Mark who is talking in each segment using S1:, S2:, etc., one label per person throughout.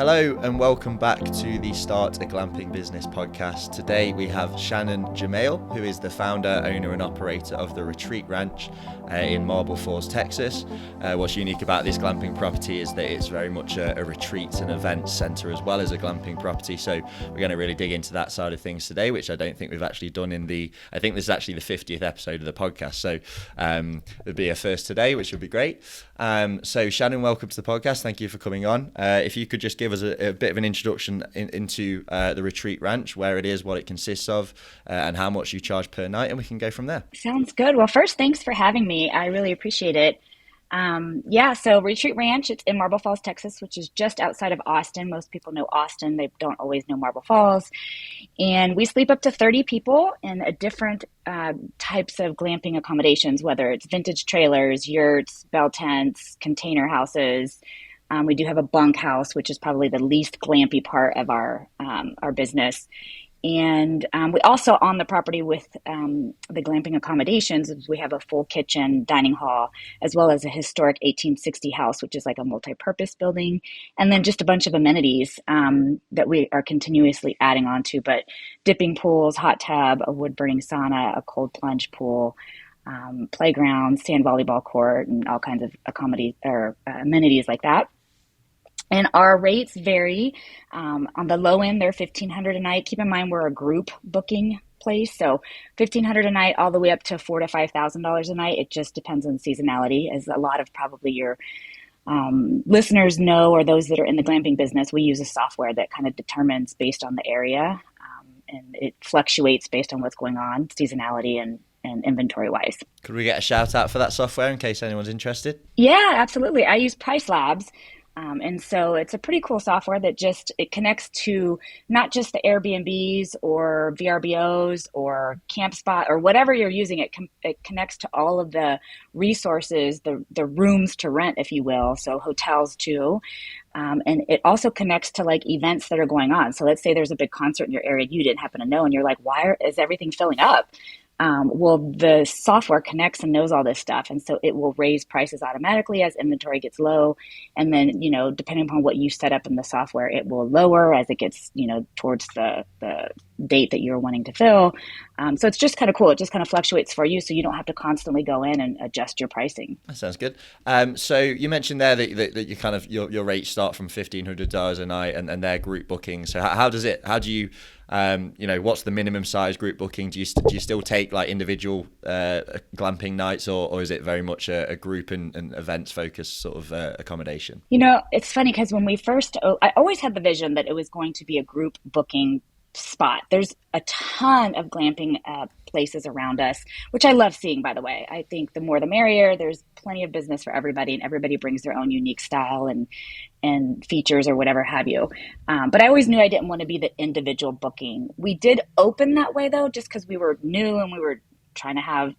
S1: Hello and welcome back to the Start a Glamping Business podcast. Today we have Shannon Jamail, who is the founder, owner and operator of the Retreat Ranch in Marble Falls, Texas. What's unique about this glamping property is that it's very much a retreat and events centre as well as a glamping property. So we're going to really dig into that side of things today, which I don't think we've actually done I think this is actually the 50th episode of the podcast. So it'll be a first today, which would be great. So Shannon, welcome to the podcast. Thank you for coming on. If you could just give us a bit of an introduction into the Retreat Ranch, where it is, what it consists of, and how much you charge per night, and we can go from there.
S2: Sounds good. Well, first, thanks for having me. I really appreciate it. So Retreat Ranch, it's in Marble Falls, Texas, which is just outside of Austin. Most people know Austin. They don't always know Marble Falls. And we sleep up to 30 people in a different types of glamping accommodations, whether it's vintage trailers, yurts, bell tents, container houses. We do have a bunk house, which is probably the least glampy part of our business. And we also, on the property with the glamping accommodations, we have a full kitchen, dining hall, as well as a historic 1860 house, which is like a multi-purpose building, and then just a bunch of amenities that we are continuously adding on to, but dipping pools, hot tub, a wood-burning sauna, a cold plunge pool, playground, sand volleyball court, and all kinds of amenities like that. And our rates vary. On the low end, they're $1,500 a night. Keep in mind, we're a group booking place, so $1,500 a night, all the way up to $4,000 to $5,000 a night. It just depends on seasonality, as a lot of probably your listeners know, or those that are in the glamping business. We use a software that kind of determines based on the area, and it fluctuates based on what's going on, seasonality and inventory wise.
S1: Could we get a shout out for that software in case anyone's interested?
S2: Yeah, absolutely. I use Price Labs. And so it's a pretty cool software that it connects to not just the Airbnbs or VRBOs or CampSpot or whatever you're using. It connects to all of the resources, the rooms to rent, if you will. So hotels too. And it also connects to like events that are going on. So let's say there's a big concert in your area you didn't happen to know, and you're like, is everything filling up? Well, the software connects and knows all this stuff. And so it will raise prices automatically as inventory gets low. And then, depending upon what you set up in the software, it will lower as it gets, towards the date that you're wanting to fill. So it's just kind of cool. It just kind of fluctuates for you, so you don't have to constantly go in and adjust your pricing.
S1: That sounds good. So you mentioned there that you kind of your rates start from $1,500 a night, and they're group bookings. So how do you what's the minimum size group booking? Do you still take like individual glamping nights, or is it very much a group and events focused sort of accommodation?
S2: It's funny because when we first, I always had the vision that it was going to be a group booking spot. There's a ton of glamping places around us, which I love seeing, by the way. I think the more the merrier. There's plenty of business for everybody, and everybody brings their own unique style and features or whatever have you. But I always knew I didn't want to be the individual booking. We did open that way though, just because we were new and we were trying to have,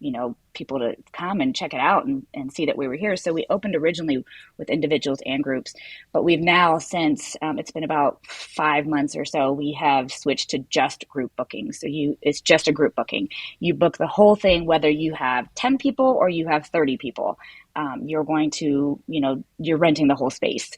S2: people to come and check it out and see that we were here. So we opened originally with individuals and groups, but we've now, since it's been about 5 months or so, we have switched to just group bookings. So it's just a group booking. You book the whole thing, whether you have 10 people or you have 30 people. You're going to, you're renting the whole space.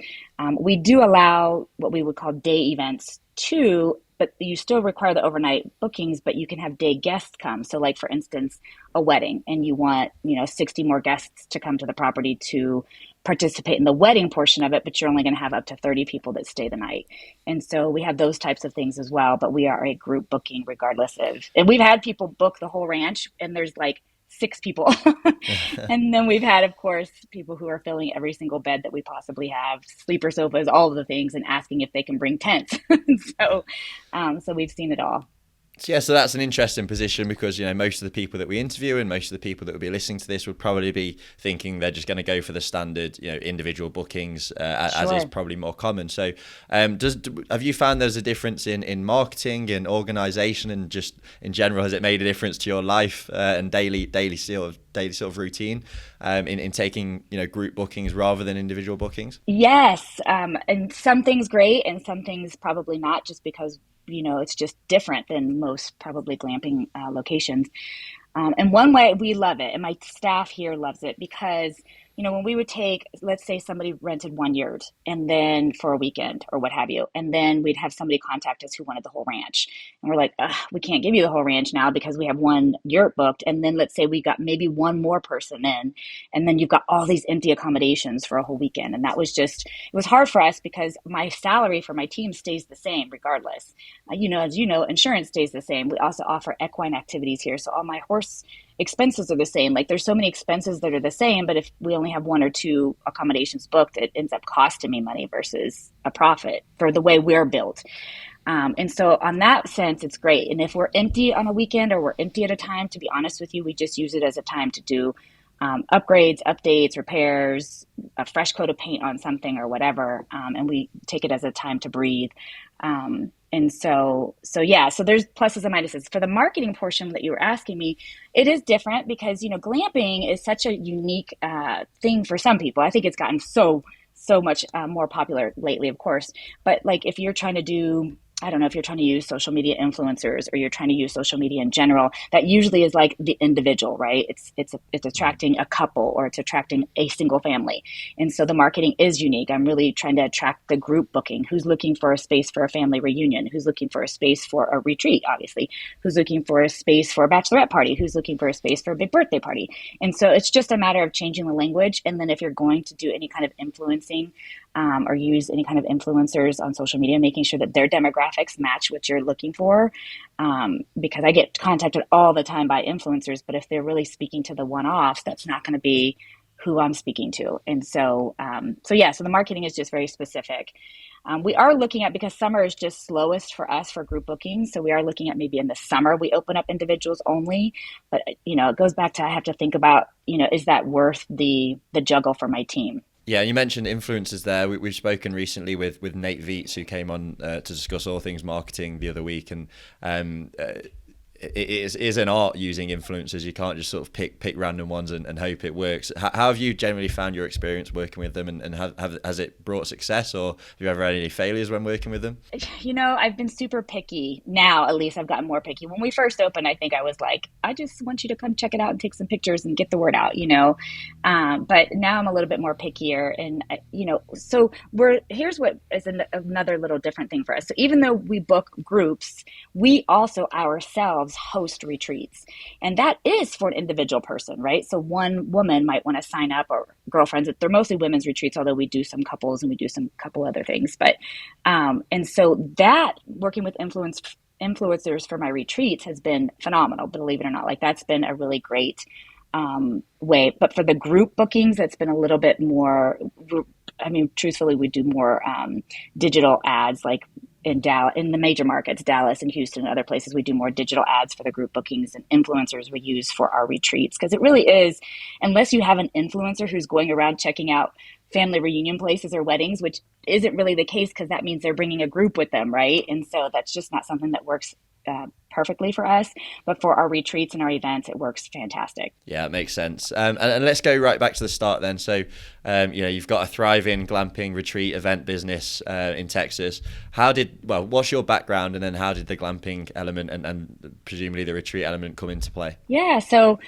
S2: We do allow what we would call day events too, but you still require the overnight bookings, but you can have day guests come. So like, for instance, a wedding, and you want, 60 more guests to come to the property to participate in the wedding portion of it, but you're only going to have up to 30 people that stay the night. And so we have those types of things as well, but we are a group booking regardless of, and we've had people book the whole ranch and there's like 6 people. And then we've had, of course, people who are filling every single bed that we possibly have, sleeper sofas, all of the things, and asking if they can bring tents. So we've seen it all.
S1: So that's an interesting position, because most of the people that we interview and most of the people that would be listening to this would probably be thinking they're just going to go for the standard individual bookings, as is probably more common. So have you found there's a difference in marketing and organization, and just in general, has it made a difference to your life and daily sort of routine in taking group bookings rather than individual bookings?
S2: Yes, and some things great and some things probably not, just because it's just different than most probably glamping locations. And one way we love it, and my staff here loves it, because when we would take, let's say somebody rented one yurt and then for a weekend or what have you, and then we'd have somebody contact us who wanted the whole ranch. And we're like, we can't give you the whole ranch now because we have one yurt booked. And then let's say we got maybe one more person in, and then you've got all these empty accommodations for a whole weekend. And that was just, it was hard for us because my salary for my team stays the same regardless. As you know, insurance stays the same. We also offer equine activities here. So all my horse expenses are the same. Like there's so many expenses that are the same, but if we only have one or two accommodations booked, it ends up costing me money versus a profit for the way we're built. And so on that sense, it's great. And if we're empty on a weekend or we're empty at a time, to be honest with you, we just use it as a time to do upgrades, updates, repairs, a fresh coat of paint on something or whatever. And we take it as a time to breathe. So there's pluses and minuses. For the marketing portion that you were asking me, it is different because, glamping is such a unique thing for some people. I think it's gotten so much more popular lately, of course. But like if you're trying to do, I don't know, if you're trying to use social media influencers or you're trying to use social media in general, that usually is like the individual, right? It's attracting a couple or it's attracting a single family. And so the marketing is unique. I'm really trying to attract the group booking. Who's looking for a space for a family reunion? Who's looking for a space for a retreat, obviously? Who's looking for a space for a bachelorette party? Who's looking for a space for a big birthday party? And so it's just a matter of changing the language. And then if you're going to do any kind of influencing, or use any kind of influencers on social media, making sure that their demographics match what you're looking for. Because I get contacted all the time by influencers, but if they're really speaking to the one-offs, that's not going to be who I'm speaking to. And so the marketing is just very specific. We are looking at, because summer is just slowest for us for group bookings. So we are looking at maybe in the summer, we open up individuals only, but it goes back to, I have to think about, is that worth the juggle for my team?
S1: Yeah, you mentioned influencers there. We've spoken recently with Nate Viets, who came on to discuss all things marketing the other week, and it is an art using influencers. You can't just sort of pick random ones and hope it works. How have you generally found your experience working with them, and has it brought success, or have you ever had any failures when working with them?
S2: I've been super picky. Now, at least I've gotten more picky. When we first opened, I think I was like, I just want you to come check it out and take some pictures and get the word out, But now I'm a little bit more pickier. And, so here's what is another little different thing for us. So even though we book groups, we also ourselves host retreats. And that is for an individual person, right? So one woman might want to sign up, or girlfriends. They're mostly women's retreats, although we do some couples and we do some couple other things. But, and so that working with influencers for my retreats has been phenomenal, believe it or not. Like that's been a really great way. But for the group bookings, that's been a little bit more, truthfully, we do more digital ads, like in the major markets, Dallas and Houston and other places. We do more digital ads for the group bookings, and influencers we use for our retreats. Because it really is, unless you have an influencer who's going around checking out family reunion places or weddings, which isn't really the case because that means they're bringing a group with them, right? And so that's just not something that works perfectly for us. But for our retreats and our events, it works fantastic.
S1: Yeah, it makes sense. And let's go right back to the start then. So, you've got a thriving glamping retreat event business in Texas. What's your background, and then how did the glamping element and presumably the retreat element come into play?
S2: Yeah, so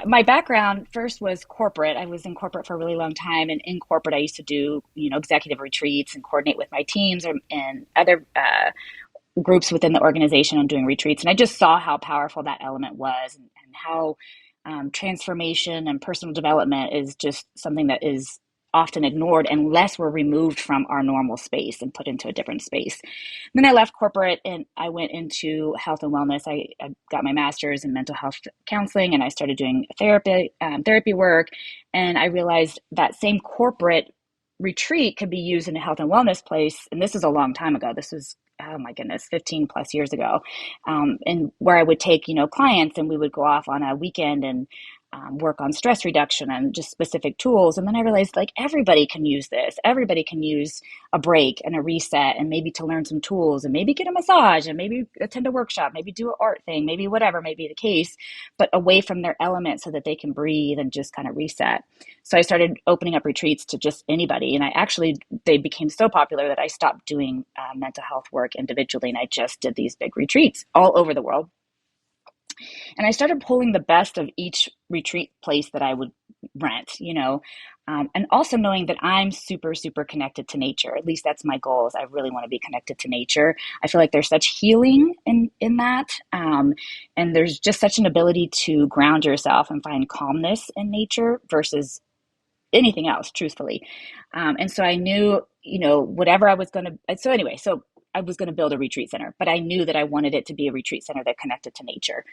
S2: my background first was corporate. I was in corporate for a really long time, and in corporate I used to do, executive retreats and coordinate with my teams and other groups within the organization on doing retreats. And I just saw how powerful that element was, and how transformation and personal development is just something that is often ignored unless we're removed from our normal space and put into a different space. Then I left corporate and I went into health and wellness. I got my master's in mental health counseling, and I started doing therapy work. And I realized that same corporate retreat could be used in a health and wellness place. And this is a long time ago. This was, oh my goodness, 15 plus years ago. And where I would take, clients, and we would go off on a weekend and work on stress reduction and just specific tools. And then I realized, like, everybody can use this. Everybody can use a break and a reset, and maybe to learn some tools, and maybe get a massage, and maybe attend a workshop, maybe do an art thing, maybe whatever may be the case, but away from their element so that they can breathe and just kind of reset. So I started opening up retreats to just anybody. And they became so popular that I stopped doing mental health work individually, and I just did these big retreats all over the world. And I started pulling the best of each retreat place that I would rent, and also knowing that I'm super, super connected to nature. At least that's my goal is I really want to be connected to nature. I feel like there's such healing in that. And there's just such an ability to ground yourself and find calmness in nature versus anything else, truthfully. And so I knew, whatever I was going to, so I was going to build a retreat center, but I knew that I wanted it to be a retreat center that connected to nature.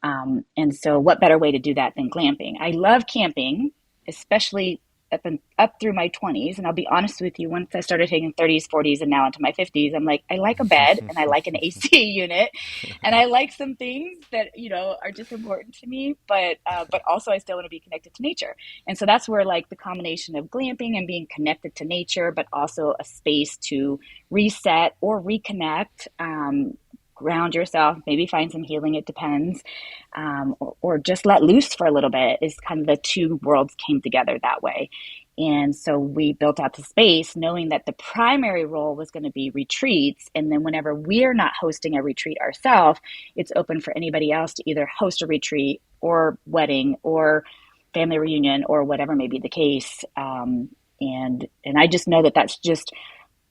S2: And so what better way to do that than glamping? I love camping, especially up through my 20s. And I'll be honest with you, once I started taking 30s, 40s, and now into my 50s, I'm like, I like a bed and I like an AC unit and I like some things that, are just important to me, but also I still want to be connected to nature. And so that's where like the combination of glamping and being connected to nature, but also a space to reset or reconnect, ground yourself, maybe find some healing, it depends, or just let loose for a little bit is kind of the two worlds came together that way. And so we built out the space knowing that the primary role was going to be retreats. And then whenever we're not hosting a retreat ourselves, it's open for anybody else to either host a retreat or wedding or family reunion or whatever may be the case. And I just know that that's just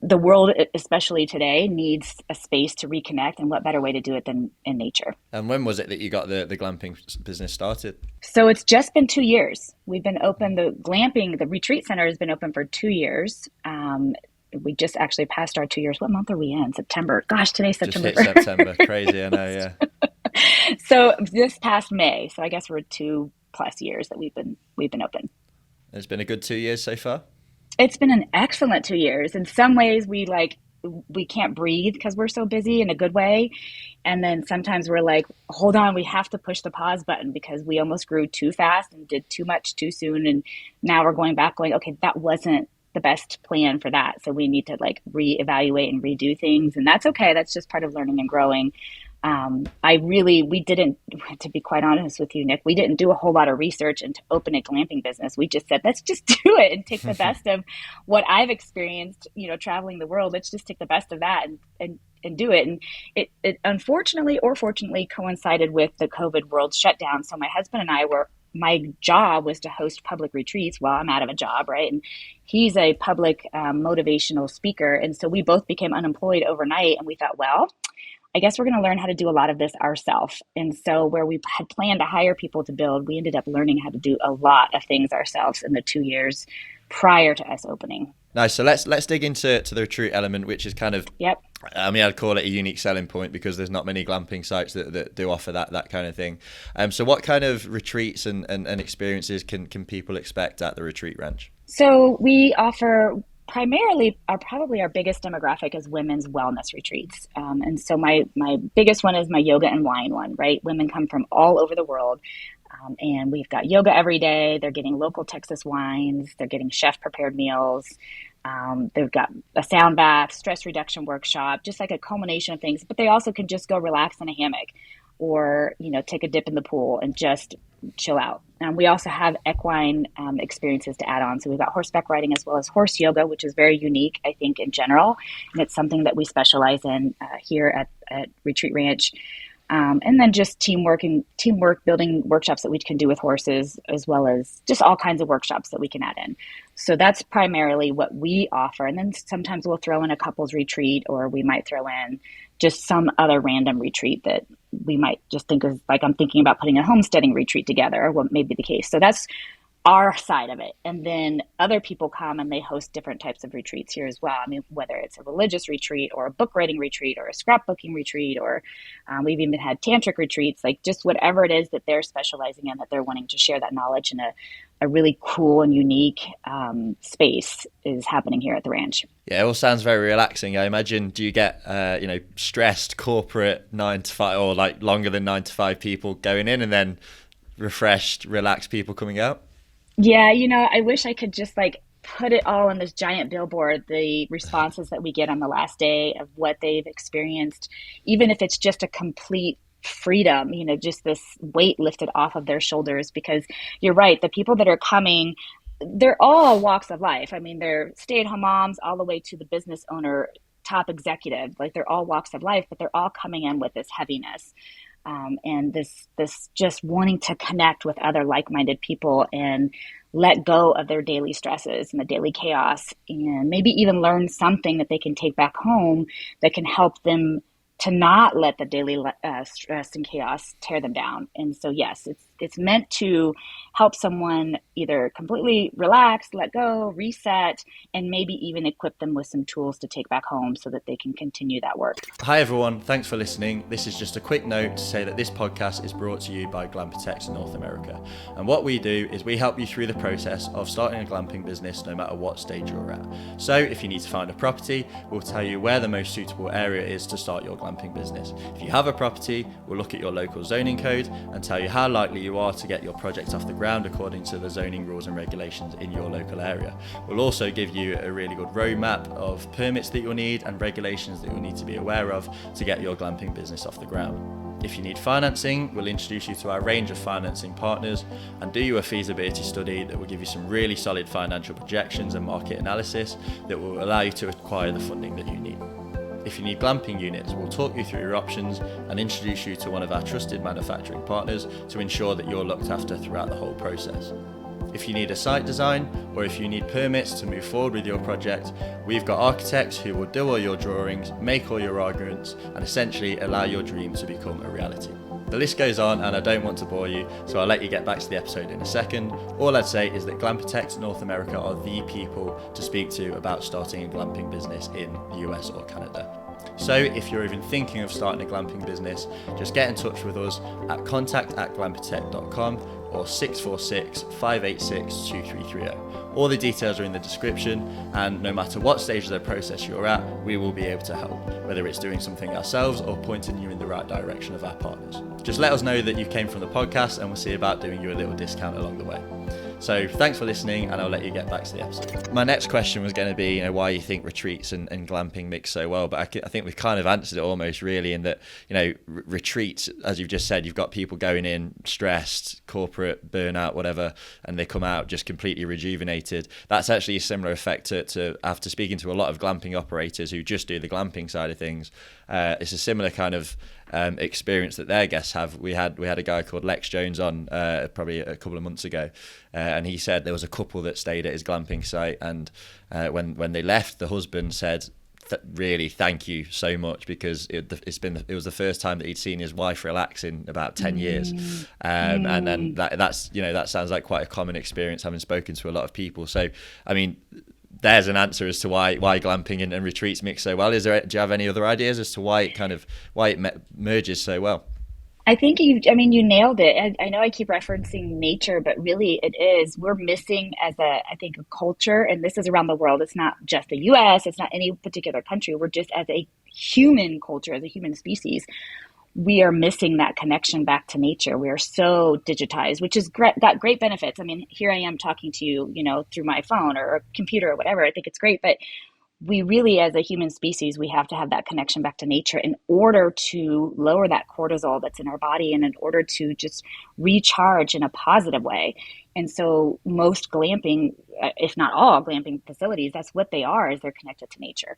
S2: the world, especially today, needs a space to reconnect, and what better way to do it than in nature.
S1: And when was it that you got the glamping business started?
S2: So it's just been 2 years. We've been open. The retreat center has been open for 2 years. We just actually passed our 2 years. What month are we in? September. Gosh, today's September.
S1: Just hit September. Crazy, I know, yeah.
S2: So this past May. So I guess we're 2+ years that we've been open.
S1: It's been a good 2 years so far.
S2: It's been an excellent 2 years. In some ways, we can't breathe because we're so busy in a good way. And then sometimes we're like, hold on, we have to push the pause button because we almost grew too fast and did too much too soon. And now we're going back going, okay, that wasn't the best plan for that. So we need to like reevaluate and redo things. And that's okay. That's just part of learning and growing. We didn't, to be quite honest with you, Nick, we didn't do a whole lot of research into open a glamping business. We just said, let's just do it and take the best of what I've experienced, traveling the world. Let's just take the best of that and do it. And it unfortunately or fortunately coincided with the COVID world shutdown. So my husband and my job was to host public retreats while I'm out of a job, right? And he's a public motivational speaker. And so we both became unemployed overnight. And we thought, well, I guess we're going to learn how to do a lot of this ourselves. And so where we had planned to hire people to build, we ended up learning how to do a lot of things ourselves in the 2 years prior to us opening.
S1: Nice. So let's dig into the retreat element, which is kind of,
S2: yep.
S1: I mean, I'd call it a unique selling point because there's not many glamping sites that do offer that kind of thing. So what kind of retreats and experiences can people expect at the retreat ranch?
S2: So we offer primarily, probably our biggest demographic is women's wellness retreats. And so my biggest one is my yoga and wine one, right? Women come from all over the world. And we've got yoga every day. They're getting local Texas wines. They're getting chef prepared meals. They've got a sound bath, stress reduction workshop, just like a culmination of things. But they also can just go relax in a hammock or, take a dip in the pool and just chill out. We also have equine experiences to add on. So we've got horseback riding as well as horse yoga, which is very unique, I think, in general. And it's something that we specialize in here at Retreat Ranch. And then just teamwork building workshops that we can do with horses, as well as just all kinds of workshops that we can add in. So that's primarily what we offer. And then sometimes we'll throw in a couples retreat, or we might throw in just some other random retreat that we might just think of, like I'm thinking about putting a homesteading retreat together, or what may be the case. So that's our side of it. And then other people come and they host different types of retreats here as well. I mean, whether it's a religious retreat or a book writing retreat or a scrapbooking retreat, or we've even had tantric retreats, like just whatever it is that they're specializing in, that they're wanting to share that knowledge in a really cool and unique space is happening here at the ranch.
S1: Yeah, it all sounds very relaxing. I imagine, do you get, stressed corporate 9 to 5 or like longer than 9 to 5 people going in and then refreshed, relaxed people coming out?
S2: Yeah, I wish I could just like put it all on this giant billboard, the responses that we get on the last day of what they've experienced, even if it's just a complete freedom, just this weight lifted off of their shoulders. Because you're right, the people that are coming, they're all walks of life. I mean, they're stay-at-home moms all the way to the business owner, top executive, like they're all walks of life, but they're all coming in with this heaviness. and this just wanting to connect with other like-minded people and let go of their daily stresses and the daily chaos, and maybe even learn something that they can take back home that can help them to not let the daily stress and chaos tear them down. And so, yes, it's meant to help someone either completely relax, let go, reset, and maybe even equip them with some tools to take back home so that they can continue that work.
S1: Hi everyone, thanks for listening. This is just a quick note to say that this podcast is brought to you by Glamptex in North America. And what we do is we help you through the process of starting a glamping business no matter what stage you're at. So if you need to find a property, we'll tell you where the most suitable area is to start your glamping business. If you have a property, we'll look at your local zoning code and tell you how likely you are to get your project off the ground according to the zoning rules and regulations in your local area. We'll also give you a really good roadmap of permits that you'll need and regulations that you'll need to be aware of to get your glamping business off the ground. If you need financing, we'll introduce you to our range of financing partners and do you a feasibility study that will give you some really solid financial projections and market analysis that will allow you to acquire the funding that you need. If you need glamping units, we'll talk you through your options and introduce you to one of our trusted manufacturing partners to ensure that you're looked after throughout the whole process. If you need a site design or if you need permits to move forward with your project, we've got architects who will do all your drawings, make all your arguments, and essentially allow your dream to become a reality. The list goes on and I don't want to bore you, so I'll let you get back to the episode in a second. All I'd say is that Glamptex North America are the people to speak to about starting a glamping business in the US or Canada. So if you're even thinking of starting a glamping business, just get in touch with us at contact@glamptech.com or 646-586-2330. All the details are in the description, and no matter what stage of the process you're at, we will be able to help, whether it's doing something ourselves or pointing you in the right direction of our partners. Just let us know that you came from the podcast and we'll see about doing you a little discount along the way. So thanks for listening, and I'll let you get back to the episode. My next question was going to be, why you think retreats and glamping mix so well, but I think we've kind of answered it almost really in that, retreats, as you've just said, you've got people going in stressed, corporate, burnout, whatever, and they come out just completely rejuvenated. That's actually a similar effect to after speaking to a lot of glamping operators who just do the glamping side of things. It's a similar kind of experience that their guests have. We had a guy called Lex Jones on probably a couple of months ago, and he said there was a couple that stayed at his glamping site, and when they left, the husband said, really thank you so much, because it was the first time that he'd seen his wife relax in about 10 years. And then that sounds like quite a common experience, having spoken to a lot of people. So I mean, there's an answer as to why glamping and retreats mix so well. Do you have any other ideas as to why it merges so well?
S2: I think you nailed it. I know I keep referencing nature, but really it is. We're missing a culture, and this is around the world. It's not just the US, it's not any particular country. We're just, as a human culture, as a human species, we are missing that connection back to nature. We are so digitized, which has got great benefits. I mean, here I am talking to you, through my phone or a computer or whatever. I think it's great, but we really, as a human species, we have to have that connection back to nature in order to lower that cortisol that's in our body and in order to just recharge in a positive way. And so most glamping, if not all glamping facilities, that's what they are, is they're connected to nature.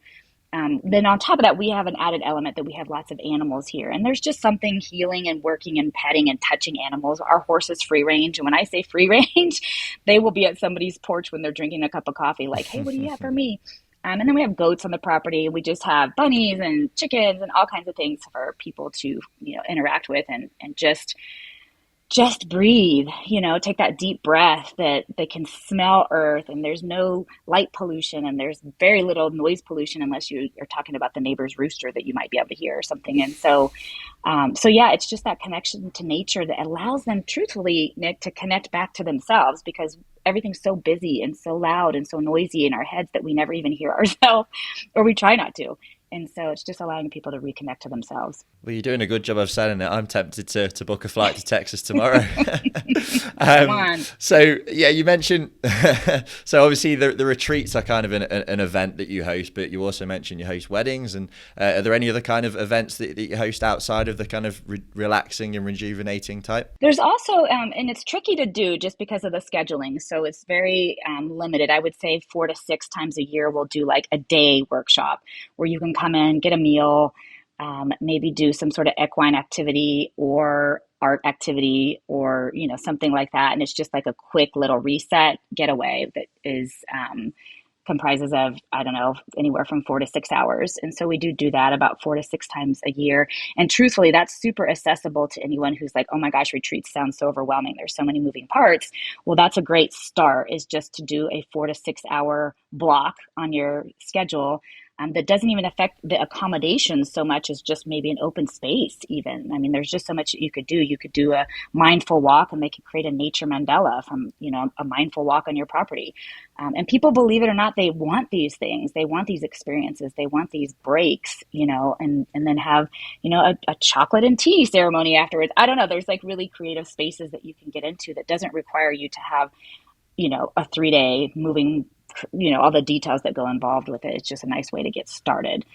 S2: Then on top of that, we have an added element that we have lots of animals here. And there's just something healing and working and petting and touching animals. Our horse is free range. And when I say free range, they will be at somebody's porch when they're drinking a cup of coffee, like, hey, what do you have for me? And then we have goats on the property. We just have bunnies and chickens and all kinds of things for people to, interact with and just breathe, take that deep breath that they can smell earth, and there's no light pollution and there's very little noise pollution unless you are talking about the neighbor's rooster that you might be able to hear or something. And so it's just that connection to nature that allows them, truthfully, Nick, to connect back to themselves, because everything's so busy and so loud and so noisy in our heads that we never even hear ourselves, or we try not to. And so it's just allowing people to reconnect to themselves.
S1: Well, you're doing a good job of selling it. I'm tempted to book a flight to Texas tomorrow.
S2: Come on.
S1: So, yeah, you mentioned, so obviously the retreats are kind of an event that you host, but you also mentioned you host weddings. And are there any other kind of events that you host outside of the kind of relaxing and rejuvenating type?
S2: There's also, and it's tricky to do just because of the scheduling. So it's very limited. I would say 4 to 6 times a year, we'll do like a day workshop where you can come in, get a meal, maybe do some sort of equine activity or art activity or, something like that. And it's just like a quick little reset getaway that is, comprises of, I don't know, anywhere from 4 to 6 hours. And so we do that about 4 to 6 times a year. And truthfully, that's super accessible to anyone who's like, oh my gosh, retreats sound so overwhelming. There's so many moving parts. Well, that's a great start, is just to do a 4 to 6 hour block on your schedule. That doesn't even affect the accommodations so much as just maybe an open space even. I mean, there's just so much that you could do. You could do a mindful walk, and they could create a nature mandala from, a mindful walk on your property. And people, believe it or not, they want these things. They want these experiences. They want these breaks, and then have, a chocolate and tea ceremony afterwards. I don't know. There's like really creative spaces that you can get into that doesn't require you to have, a 3-day moving, all the details that go involved with it. It's just a nice way to get started,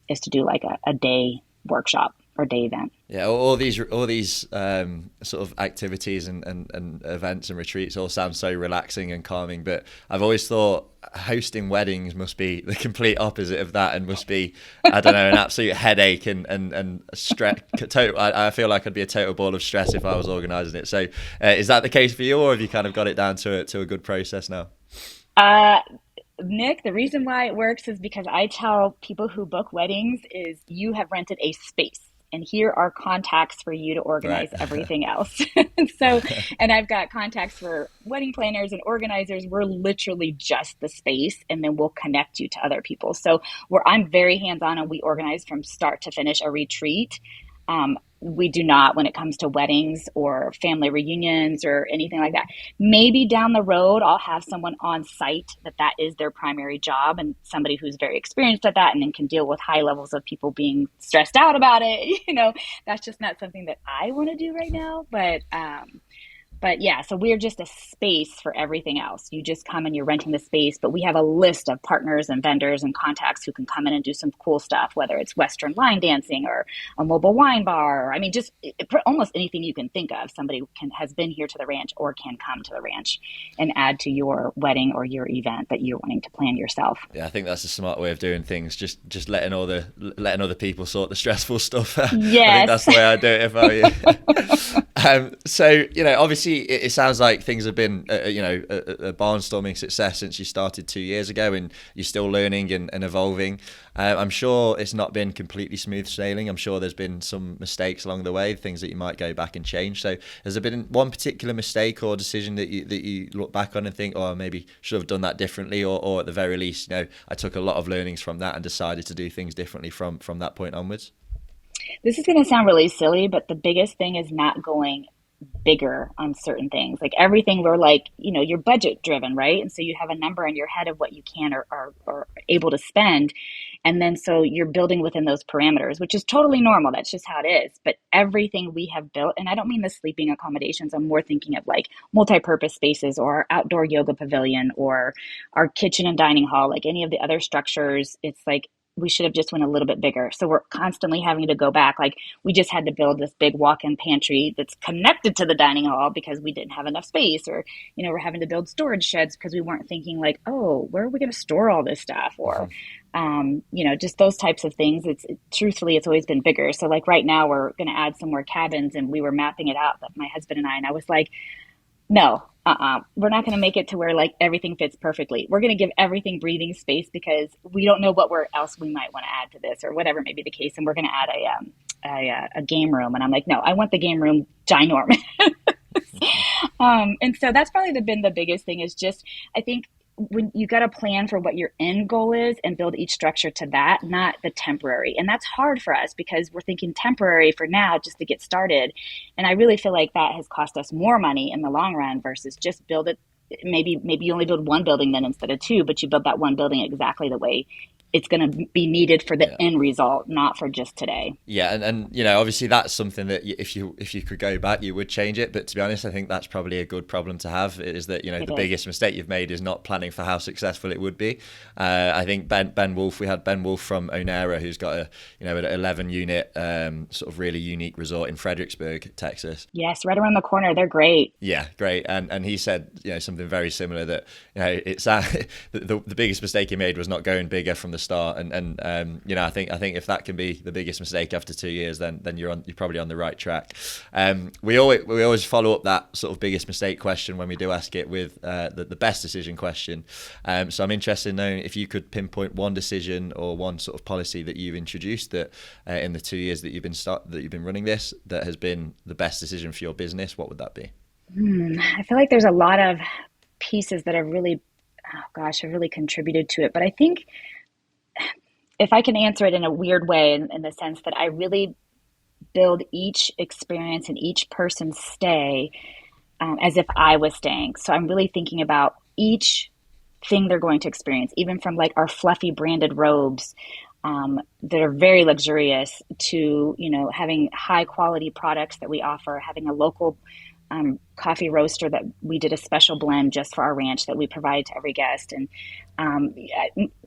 S2: is to do like a day workshop or day event.
S1: Yeah, all these sort of activities and events and retreats all sound so relaxing and calming, but I've always thought hosting weddings must be the complete opposite of that, and must be, I don't know, an absolute headache and stress. I feel like I'd be a total ball of stress if I was organising it. So is that the case for you, or have you kind of got it down to a good process now?
S2: Nick, the reason why it works is because I tell people who book weddings is you have rented a space, and here are contacts for you to organize everything else. So, and I've got contacts for wedding planners and organizers. We're literally just the space, and then we'll connect you to other people. So I'm very hands-on, and we organize from start to finish a retreat. We do not when it comes to weddings or family reunions or anything like that. Maybe down the road, I'll have someone on site that is their primary job, and somebody who's very experienced at that and then can deal with high levels of people being stressed out about it. That's just not something that I want to do right now. But yeah, so we're just a space for everything else. You just come and you're renting the space, but we have a list of partners and vendors and contacts who can come in and do some cool stuff, whether it's Western line dancing or a mobile wine bar. I mean, just almost anything you can think of. Somebody has been here to the ranch or can come to the ranch and add to your wedding or your event that you're wanting to plan yourself.
S1: Yeah, I think that's a smart way of doing things. Just letting other people sort the stressful stuff.
S2: Yes.
S1: I think that's the way I do it if I were you. So, obviously it sounds like things have been, a barnstorming success since you started 2 years ago, and you're still learning and evolving. I'm sure it's not been completely smooth sailing. I'm sure there's been some mistakes along the way, things that you might go back and change. So has there been one particular mistake or decision that you look back on and think, oh, maybe should have done that differently, or at the very least, I took a lot of learnings from that and decided to do things differently from that point onwards?
S2: This is going to sound really silly, but the biggest thing is not going bigger on certain things. Like everything, we're like, you're budget driven, right? And so you have a number in your head of what you can or able to spend. And then so you're building within those parameters, which is totally normal. That's just how it is. But everything we have built, and I don't mean the sleeping accommodations, I'm more thinking of like multi-purpose spaces or our outdoor yoga pavilion or our kitchen and dining hall, like any of the other structures. It's like, we should have just went a little bit bigger. So we're constantly having to go back. Like we just had to build this big walk-in pantry that's connected to the dining hall because we didn't have enough space, or, we're having to build storage sheds because we weren't thinking like, oh, where are we going to store all this stuff? Or, just those types of things. Truthfully, it's always been bigger. So like right now we're going to add some more cabins, and we were mapping it out, my husband and I was like, no, we're not going to make it to where like everything fits perfectly. We're going to give everything breathing space because we don't know what else we might want to add to this or whatever may be the case. And we're going to add a game room. And I'm like, no, I want the game room ginormous. And so that's probably been the biggest thing, is just, I think, when you got to plan for what your end goal is and build each structure to that, not the temporary. And that's hard for us because we're thinking temporary for now just to get started. And I really feel like that has cost us more money in the long run versus just build it. Maybe you only build one building then instead of two, but you build that one building exactly the way it's going to be needed for the end result, not for just today.
S1: Yeah, and obviously that's something that if you could go back, you would change it. But to be honest, I think that's probably a good problem to have. Is that the biggest mistake you've made is not planning for how successful it would be. I think Ben Wolf, we had Ben Wolf from Onera, who's got an 11 unit sort of really unique resort in Fredericksburg, Texas.
S2: Yes, right around the corner. They're great.
S1: Yeah, great. And he said something very similar, that it's the biggest mistake he made was not going bigger from the start. I think if that can be the biggest mistake after 2 years, then you're probably on the right track. We always follow up that sort of biggest mistake question when we do ask it with the best decision question. So I'm interested in knowing if you could pinpoint one decision or one sort of policy that you've introduced that in the 2 years that you've been running this, that has been the best decision for your business. What would that be?
S2: I feel like there's a lot of pieces that have really, oh gosh, have really contributed to it. But I think if I can answer it in a weird way, in the sense that I really build each experience and each person's stay as if I was staying. So I'm really thinking about each thing they're going to experience, even from like our fluffy branded robes that are very luxurious to, having high quality products that we offer, having a local coffee roaster that we did a special blend just for our ranch that we provide to every guest. And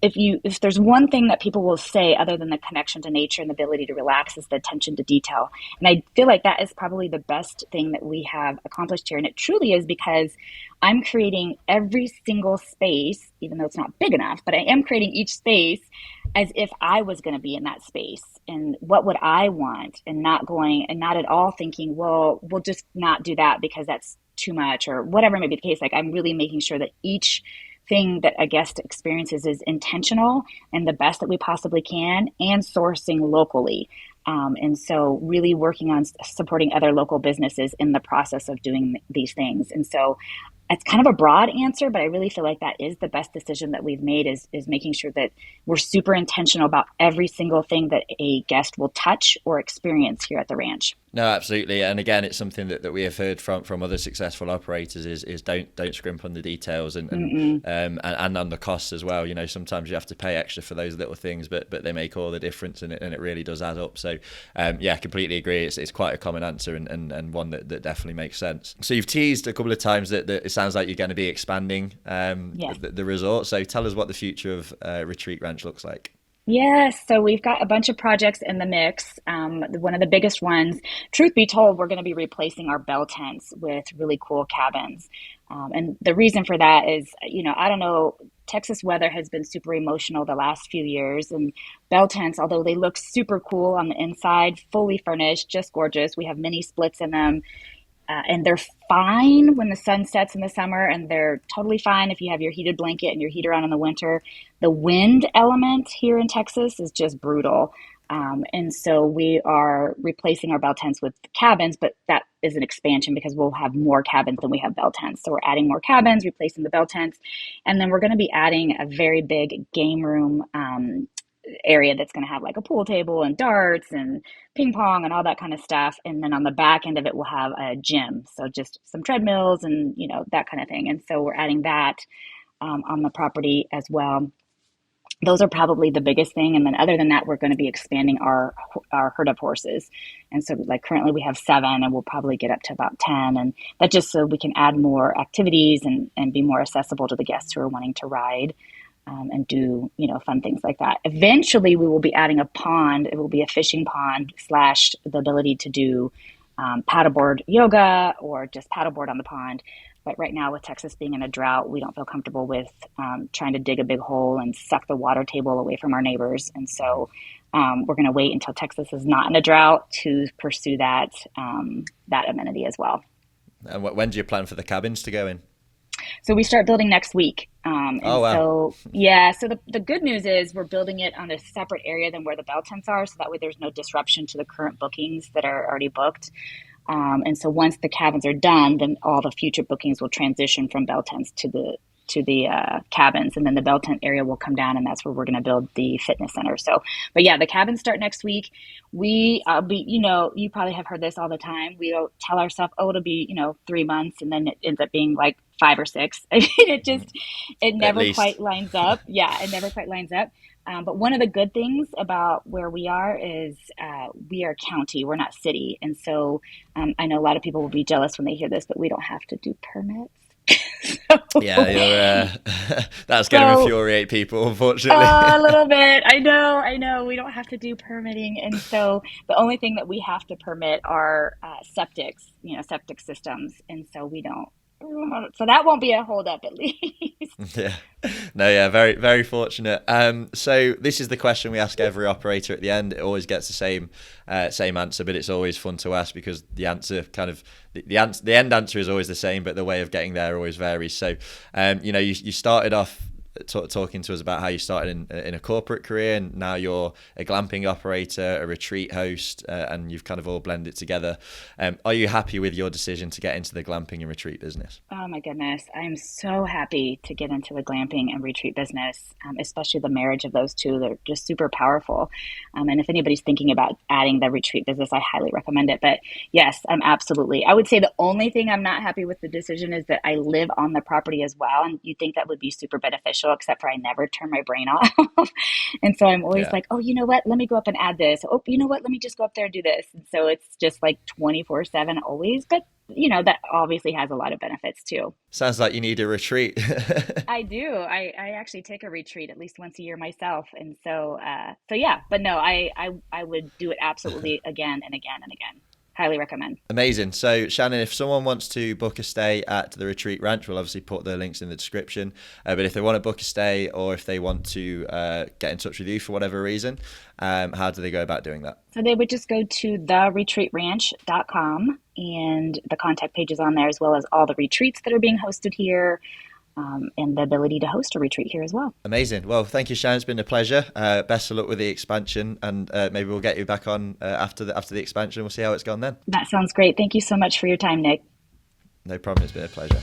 S2: if there's one thing that people will say other than the connection to nature and the ability to relax, is the attention to detail. And I feel like that is probably the best thing that we have accomplished here. And it truly is, because I'm creating every single space, even though it's not big enough, but I am creating each space as if I was going to be in that space, and what would I want, and not at all thinking, well, we'll just not do that because that's too much, or whatever may be the case. Like, I'm really making sure that each thing that a guest experiences is intentional and the best that we possibly can, and sourcing locally. And so really working on supporting other local businesses in the process of doing these things. And so it's kind of a broad answer, but I really feel like that is the best decision that we've made, is making sure that we're super intentional about every single thing that a guest will touch or experience here at the ranch.
S1: No, absolutely. And again, it's something that we have heard from other successful operators is don't scrimp on the details and on the costs as well. Sometimes you have to pay extra for those little things, but they make all the difference, and it really does add up. So yeah, completely agree. It's quite a common answer, and one that definitely makes sense. So you've teased a couple of times that it sounds like you're going to be expanding the resort. So tell us what the future of Retreat Ranch looks like.
S2: Yes, so we've got a bunch of projects in the mix. One of the biggest ones, truth be told, we're going to be replacing our bell tents with really cool cabins. And the reason for that is, I don't know, Texas weather has been super emotional the last few years. And bell tents, although they look super cool on the inside, fully furnished, just gorgeous. We have mini splits in them. And they're fine when the sun sets in the summer, and they're totally fine if you have your heated blanket and your heater on in the winter. The wind element here in Texas is just brutal. And so we are replacing our bell tents with cabins, but that is an expansion because we'll have more cabins than we have bell tents. So we're adding more cabins, replacing the bell tents. And then we're going to be adding a very big game room area that's going to have like a pool table and darts and ping pong and all that kind of stuff. And then on the back end of it, we'll have a gym. So just some treadmills and, that kind of thing. And so we're adding that on the property as well. Those are probably the biggest thing. And then other than that, we're going to be expanding our herd of horses. And so like currently we have 7, and we'll probably get up to about 10. And that just so we can add more activities and be more accessible to the guests who are wanting to ride. And do, fun things like that. Eventually, we will be adding a pond. It will be a fishing pond / the ability to do paddleboard yoga or just paddleboard on the pond. But right now, with Texas being in a drought, we don't feel comfortable with trying to dig a big hole and suck the water table away from our neighbors. And so we're going to wait until Texas is not in a drought to pursue that amenity as well.
S1: And when do you plan for the cabins to go in?
S2: So we start building next week.
S1: Wow. So
S2: the good news is we're building it on a separate area than where the bell tents are. So that way there's no disruption to the current bookings that are already booked. And so once the cabins are done, then all the future bookings will transition from bell tents to the cabins, and then the bell tent area will come down, and that's where we're going to build the fitness center. So, but yeah, the cabins start next week. You probably have heard this all the time. We don't tell ourselves, it'll be, 3 months, and then it ends up being like 5 or 6. I mean, it never quite lines up. Yeah, it never quite lines up. But one of the good things about where we are is we are county, we're not city. And so I know a lot of people will be jealous when they hear this, but we don't have to do permits.
S1: Yeah, that's going to infuriate people, unfortunately.
S2: A little bit. I know. We don't have to do permitting. And so the only thing that we have to permit are septic systems. And so we don't So that won't be a holdup at least.
S1: Yeah. No, yeah, very, very fortunate. So this is the question we ask every operator at the end. It always gets the same answer, but it's always fun to ask because the answer kind of the end answer is always the same, but the way of getting there always varies. So, you started off talking to us about how you started in a corporate career, and now you're a glamping operator, a retreat host, and you've kind of all blended together. Are you happy with your decision to get into the glamping and retreat business?
S2: Oh my goodness. I'm so happy to get into the glamping and retreat business, especially the marriage of those two. They're just super powerful. And if anybody's thinking about adding the retreat business, I highly recommend it. But yes, I'm absolutely. I would say the only thing I'm not happy with the decision is that I live on the property as well. And you think that would be super beneficial, except for I never turn my brain off. And so I'm always
S1: Yeah.
S2: like, oh, you know what? Let me go up and add this. Oh, you know what? Let me just go up there and do this. And so it's just like 24/7 always. But that obviously has a lot of benefits too.
S1: Sounds like you need a retreat.
S2: I do. I actually take a retreat at least once a year myself. And so yeah, but no, I would do it absolutely again and again and again. Highly recommend.
S1: Amazing. So, Shannon, if someone wants to book a stay at the Retreat Ranch, we'll obviously put the links in the description. But if they want to book a stay or if they want to get in touch with you for whatever reason, how do they go about doing that?
S2: So they would just go to theretreatranch.com, and the contact page is on there, as well as all the retreats that are being hosted here, and the ability to host a retreat here as well.
S1: Amazing. Well, thank you, Shannon. It's been a pleasure. Best of luck with the expansion, and maybe we'll get you back on after the expansion. We'll see how it's gone then.
S2: That sounds great. Thank you so much for your time, Nick.
S1: No problem. It's been a pleasure.